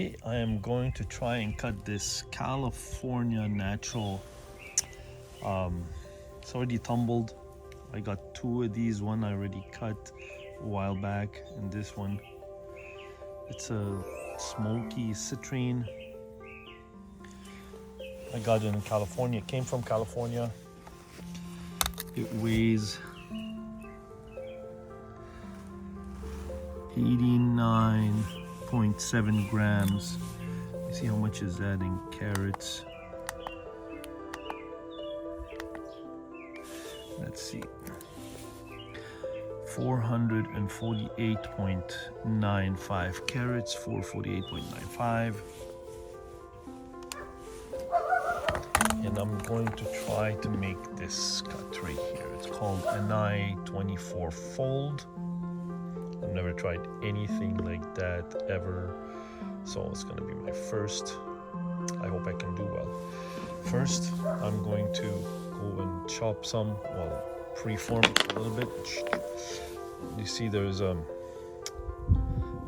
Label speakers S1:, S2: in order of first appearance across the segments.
S1: Today I am going to try and cut this California natural. It's already tumbled. I got two of these. One I already cut a while back, and this one, it's a smoky citrine. I got it in California. It came from California. It weighs 89.7 grams. You see how much is that in carats? Let's see. 448.95 carats, 448.95. And I'm going to try to make this cut right here. It's called an I-24 fold. I've never tried anything like that ever, so it's going to be my first. I hope I can do well. First, I'm going to go and chop some, well, preform it a little bit. You see there's a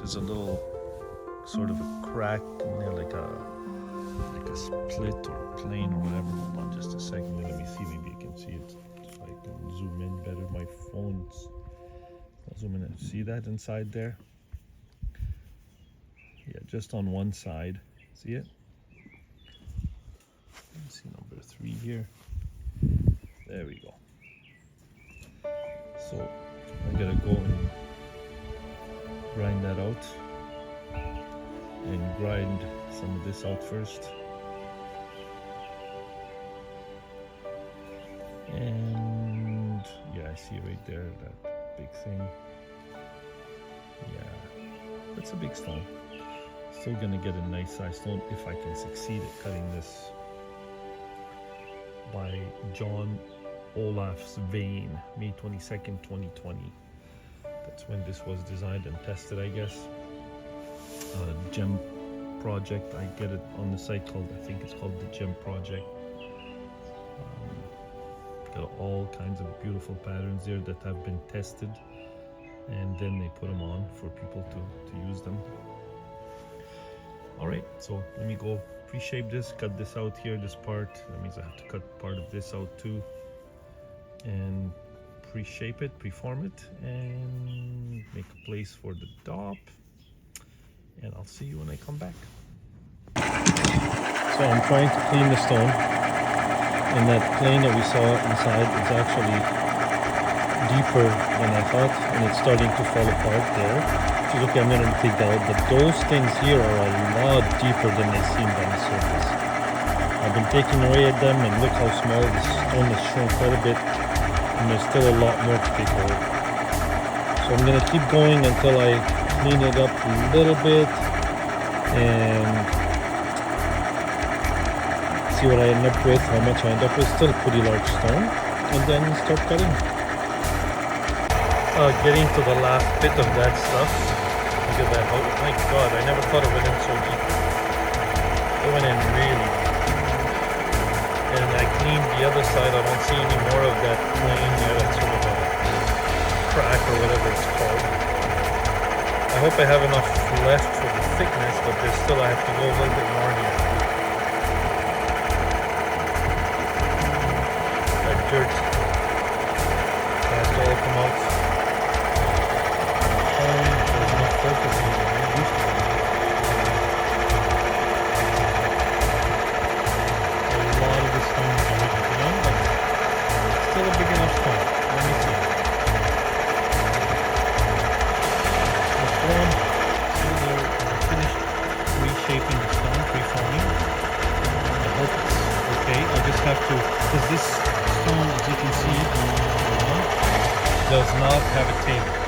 S1: little sort of a crack in there, like a split or plane or whatever. Hold on just a second. Let me see. Maybe I can see it. If I can zoom in better. My phone's not zooming in. See that inside there? Yeah, just on one side. See it? Let's see number 3 here. There we go. So I gotta go and grind that out, and grind some of this out first. And yeah, I see right there, that big thing. Yeah, that's a big stone. Still gonna get a nice size stone if I can succeed at cutting this. By John Olaf's Vein, May 22nd, 2020. That's when this was designed and tested, I guess. Gem project. I get it on the site called, I think it's called the Gem Project. Got all kinds of beautiful patterns there that have been tested, and then they put them on for people to use them. All right, so let me go pre-shape this, cut this out here, this part. That means I have to cut part of this out too, and pre-shape it, preform it, and make a place for the top. And I'll see you when I come back. So I'm trying to clean the stone, and that plane that we saw inside is actually deeper than I thought, and it's starting to fall apart there. So okay, I'm gonna take that out, but those things here are a lot deeper than they seem on the surface. I've been taking away at them, and look how small this stone has shown quite a bit, and there's still a lot more to take away. So I'm gonna keep going until I clean it up a little bit and see what I end up with, how much I end up with. Still a pretty large stone, and then start cutting. Getting to the last bit of that stuff. Look at that. Oh my god, I never thought it went in so deep. It went in really deep. And I cleaned the other side. I don't see any more of that plane there. That's sort of a crack or whatever it's called. I hope I have enough left for the thickness, but there's still, I have to go a little bit more here. That dirt has to all come out. There's no focus in it. A lot of the stone is already done, but still a big enough stone. Let me see. Finished reshaping the stone, preforming. I hope it's okay. I just have to, because this stone, as you can see, does not have a table.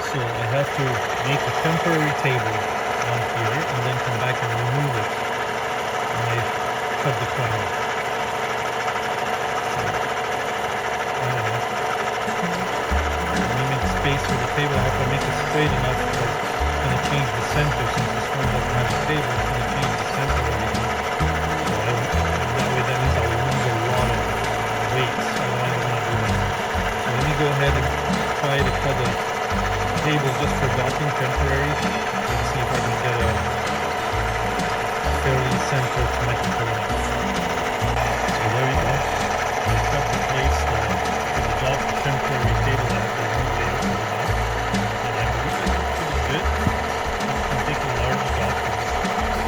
S1: So I have to make a temporary table on here and then come back and remove it when I cut the crown. So, I don't know. Let me make space for the table. I have to make it straight enough because it's going to change the center. Since this one doesn't have a table, it's going to change the center of everything. So that way that means I'll lose a lot of weight. So I don't want to do that. So let me go ahead and try to cut a table just for dapping temporary. Let's see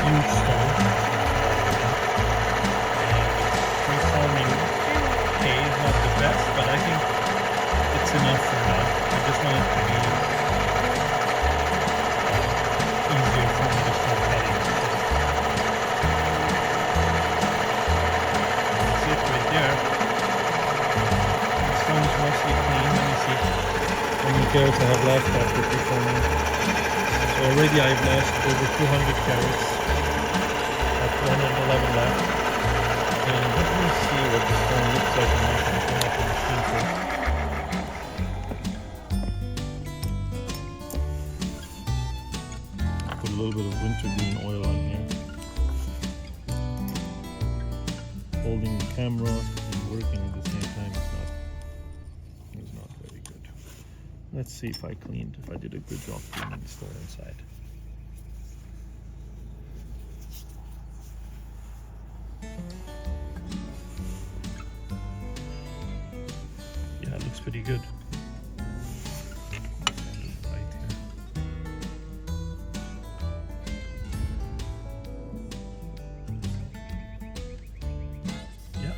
S1: huge stone. Conforming, okay, is not the best, but I think it's enough for now. I just want it to be easier for me to start cutting. That's it right there. The stone is mostly clean. Let me see how many carats I have left after performing. So already I've lost over 200 carats. At 111 left. And let me see what the stone looks like when I can turn up the machine first. Put a little bit of wintergreen oil on here. Holding the camera and working at the same time is not very good. Let's see if I did a good job cleaning the stone inside. Yeah, it looks pretty good. Right here. Yeah,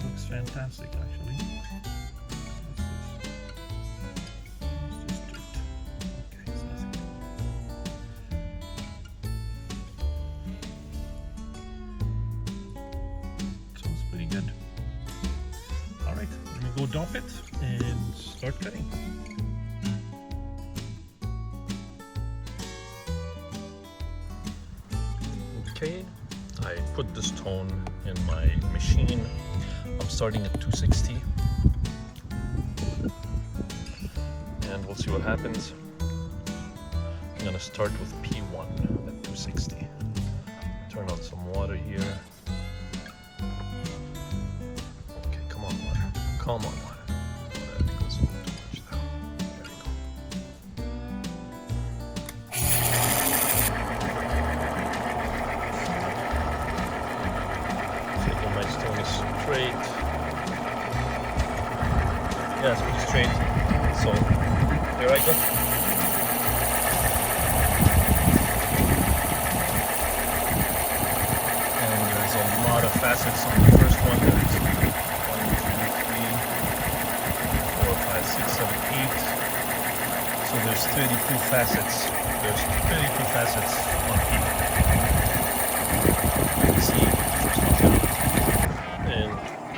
S1: looks fantastic actually. Let's just do it. Okay, so that's it. Sounds pretty good. All right, let me go dump it and start cutting. Okay, I put the stone in my machine. I'm starting at 260 and we'll see what happens. I'm gonna start with P1 at 260. Turn on some water here. Okay, come on water. Come on water. That goes a little too much now. There you go. Checking my stone is straight. Yeah, it's pretty straight. So here I go. And there's a lot of facets on the first one. There's 1, 2, 3, 4, 5, 6, 7, 8. So there's 32 facets. There's 32 facets on people. You can see and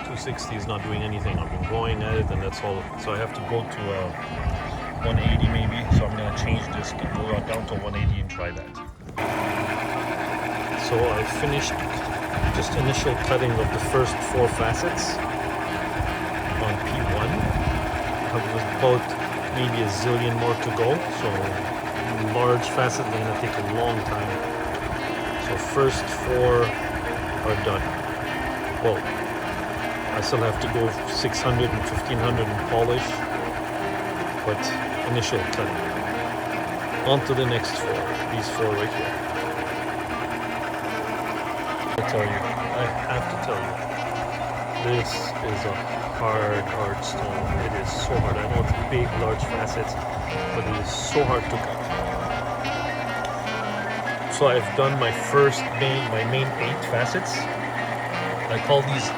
S1: 260 is not doing anything. I've been going at it and that's all. So I have to go to 180 maybe. So I'm gonna change this and go down to 180 and try that. So I finished just initial cutting of the first 4 facets on P1. There was about maybe a zillion more to go. So large facets are gonna take a long time. So first 4 are done. Well, I still have to go 600 and 1500 and polish, but initial cutting. On to the next 4, these 4 right here. I tell you, I have to tell you, this is a hard stone. It is so hard. I know it's big, large facets, but it is so hard to cut. So I've done my main 8 facets. I call these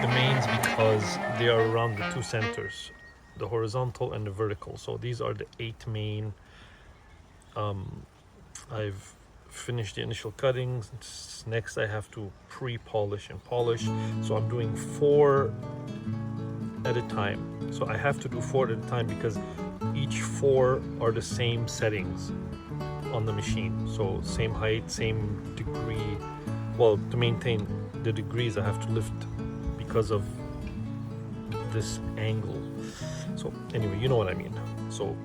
S1: the mains because they are around the 2 centers, the horizontal and the vertical. So these are the 8 main. I've finished the initial cuttings. Next I have to pre-polish and polish. So I'm doing 4 at a time. So I have to do 4 at a time because each 4 are the same settings on the machine. So same height, same degree. Well, to maintain the degrees I have to lift because of this angle. So anyway, you know what I mean. So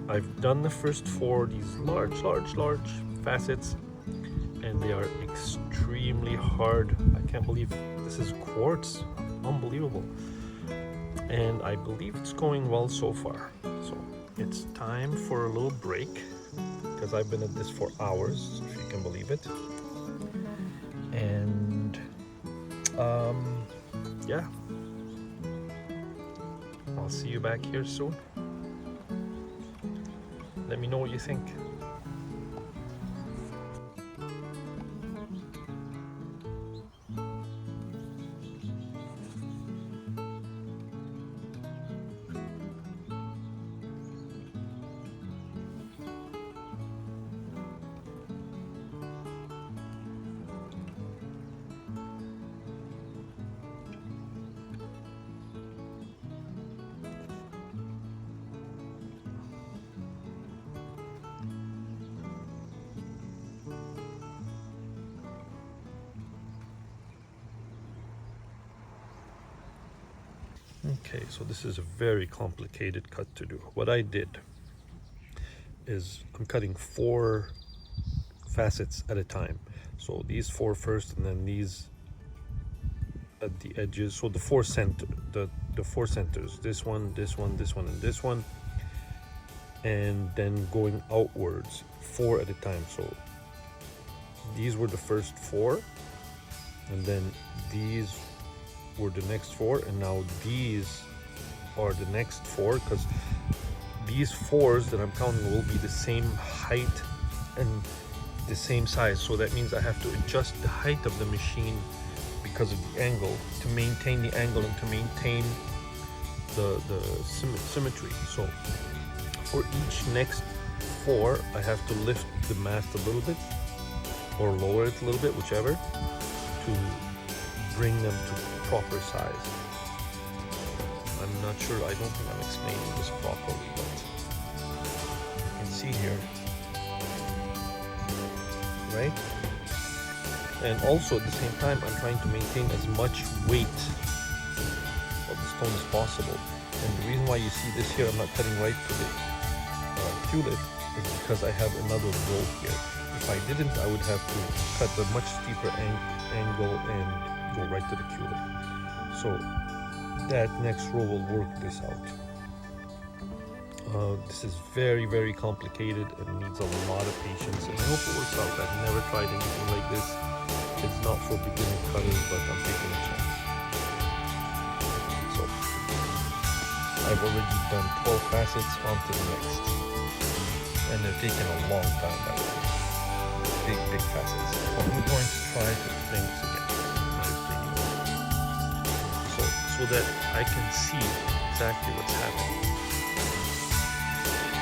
S1: I've done the first 4, these large facets, and they are extremely hard. I can't believe this is quartz. Unbelievable. And I believe it's going well so far. So it's time for a little break because I've been at this for hours, if you can believe it. And yeah, I'll see you back here soon. Let me know what you think. Okay, so this is a very complicated cut to do. What I did is I'm cutting 4 facets at a time. So these 4 first, and then these at the edges. So the 4 centers. This one, this one, this one, and this one. And then going outwards 4 at a time. So these were the first 4, and then these were the next 4, and now these are the next 4, because these 4s that I'm counting will be the same height and the same size. So that means I have to adjust the height of the machine because of the angle, to maintain the angle and to maintain the symmetry. So for each next 4, I have to lift the mast a little bit or lower it a little bit, whichever, to bring them to proper size. I'm not sure, I don't think I'm explaining this properly, but you can see here, right? And also at the same time, I'm trying to maintain as much weight of the stone as possible. And the reason why you see this here, I'm not cutting right to the culip, is because I have another row here. If I didn't, I would have to cut a much steeper angle and go right to the culip. So that next row will work this out. This is very, very complicated and needs a lot of patience, and I hope it works out. I've never tried anything like this. It's not for beginner cutters, but I'm taking a chance. So I've already done 12 facets, on to the next. And they're taking a long time, by the way. Big facets. But we're going to try to explain this again. So that I can see exactly what's happening.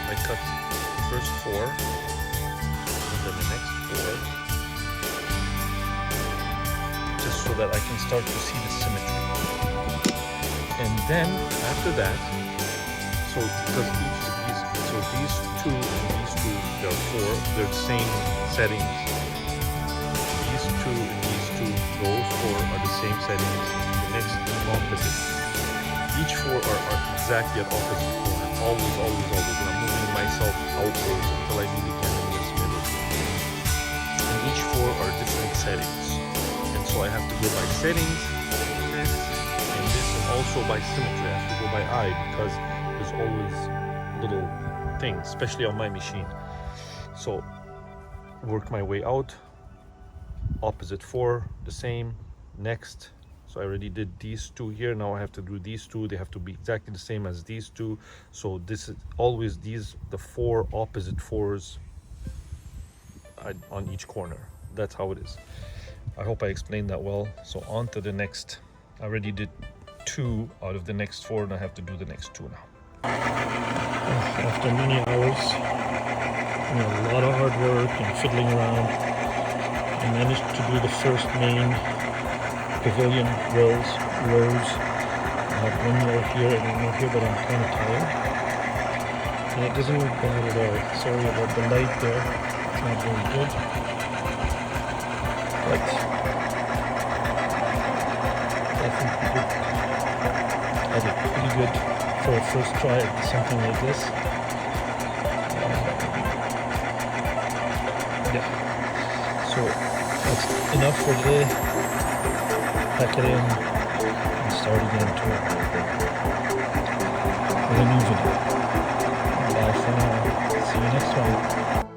S1: I cut the first 4, and then the next 4, just so that I can start to see the symmetry. And then after that, so because these 2 and these 2, there are 4, they're the same settings. These 2 and these 2, those 4 are the same settings. The next opposite. Each 4 are exactly at opposite corner. Always, always, always. And I'm moving myself outwards until I meet again in this middle. And each 4 are different settings. And so I have to go by settings, this, and also by symmetry. I have to go by eye, because there's always little things, especially on my machine. So work my way out. Opposite 4, the same. Next. So I already did these 2 here. Now I have to do these 2. They have to be exactly the same as these 2. So this is always the 4 opposite 4s on each corner. That's how it is. I hope I explained that well. So on to the next. I already did 2 out of the next 4, and I have to do the next 2 now. After many hours, a lot of hard work and fiddling around, I managed to do the first main pavilion rows. I have 1 more here and 1 more here, but I'm kind of tired. And it doesn't look bad at all. Sorry about the light there. It's not very good. But I think I did pretty good for a first try at something like this. Yeah. So that's enough for today. Pack it in and start again with a new video. Bye for now. See you next time.